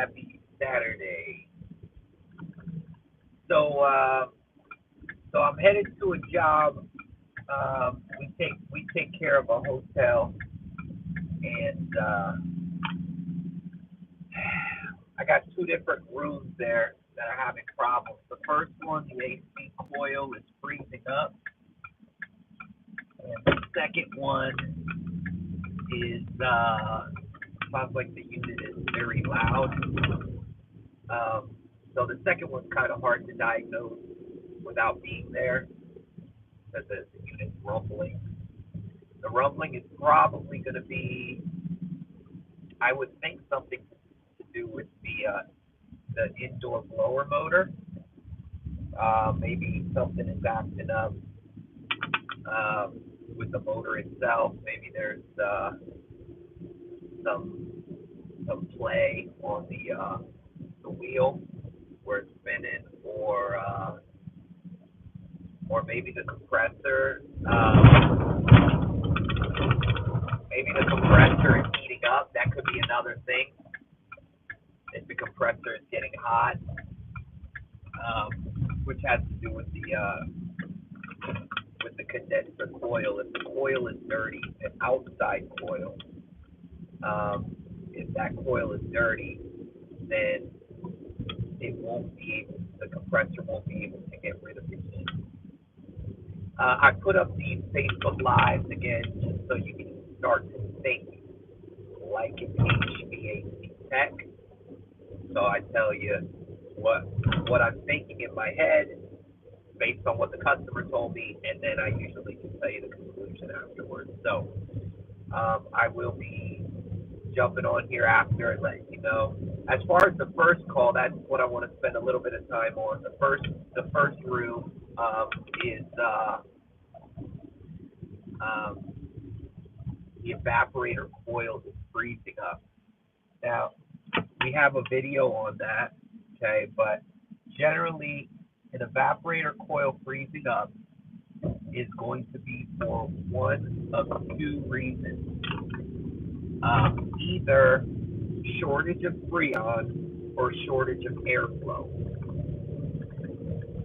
happy Saturday. So, so I'm headed to a job. We take care of a hotel, and I got two different rooms there that are having problems. The first one, the AC coil is freezing up, and the second one is sounds like the unit is very loud. So the second one's kind of hard to diagnose without being there because the unit's rumbling. The rumbling is probably going to be, I would think, something to do with the indoor blower motor. Maybe something is acting up with the motor itself. Maybe there's some play on the wheel where it's spinning, or maybe the compressor. Maybe the compressor is heating up. That could be another thing. If the compressor is getting hot, which has to do with the condenser coil. If the coil is dirty, an outside coil, if that coil is dirty, then the compressor won't be able to get rid of the heat. I put up these Facebook Lives again just so you can start to think like an HVAC tech. So I tell you what I'm thinking in my head based on what the customer told me, and then I usually can tell you the conclusion afterwards. So I will be jumping on here after and letting you know. As far as the first call, that's what I want to spend a little bit of time on. The first room is the evaporator coil is freezing up. Now, we have a video on that, okay, but generally an evaporator coil freezing up is going to be for one of two reasons. Either shortage of freon or shortage of airflow.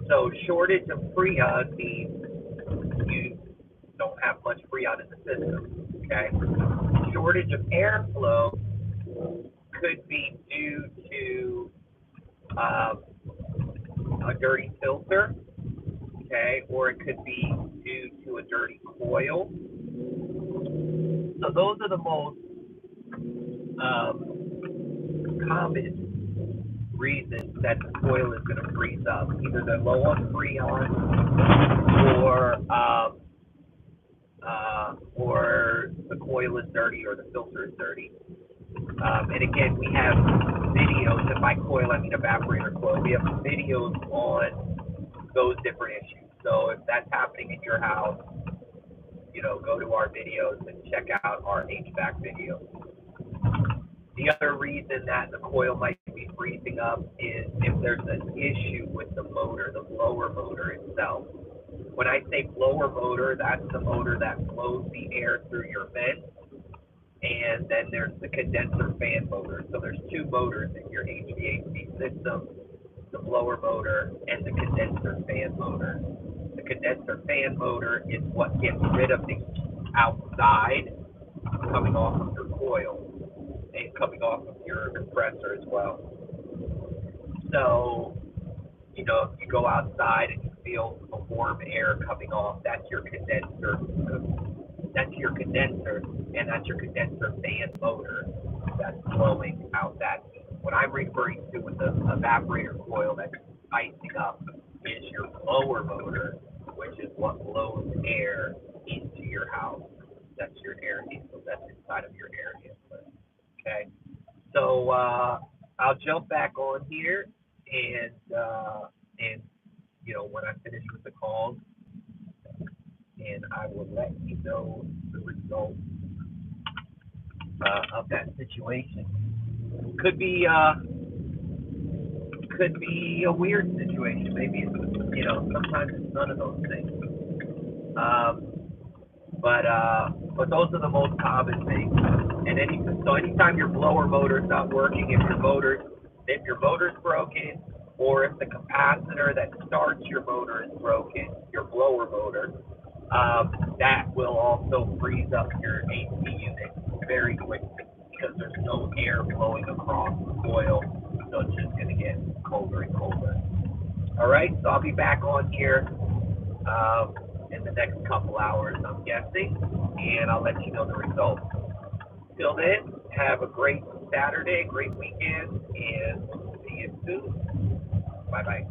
So shortage of freon means you don't have much freon in the system, okay? Shortage of airflow could be due to a dirty filter, okay, or it could be due to a dirty coil. So those are the most common reasons that the coil is going to freeze up. Either they're low on freon, or the coil is dirty, or the filter is dirty. And again, we have videos, and by coil I mean evaporator coil. We have videos on those different issues. So if that's happening in your house, go to our videos and check out our HVAC videos. The other reason that the coil might be freezing up is if there's an issue with the motor, the blower motor itself. When I say blower motor, that's the motor that blows the air through your vent. And then there's the condenser fan motor. So there's two motors in your HVAC system, the blower motor and the condenser fan motor. The condenser fan motor is what gets rid of the heat outside coming off of your coil and coming off of your compressor as well. So, if you go outside and you feel a warm air coming off, that's your condenser. That's your condenser, and that's your condenser fan motor that's blowing out that heat. What I'm referring to with the evaporator coil that's icing up is your blower motor, which is what blows air into your house. That's your air handler. That's inside of your air handler. Okay. So I'll jump back on here, and when I finish with the calls, and I will let you know the results of that situation. Could be a weird situation. Maybe it's, sometimes it's none of those things. But those are the most common things. And anytime your blower motor is not working, if your motor's If your motor's broken, or if the capacitor that starts your motor is broken, your blower motor, that will also freeze up your AC unit very quickly because there's no air flowing across the coil, so it's just going to get colder and colder. All right, so I'll be back on here in the next couple hours, I'm guessing, and I'll let you know the results. Till then, have a great Saturday, great weekend, and see you soon. Bye bye.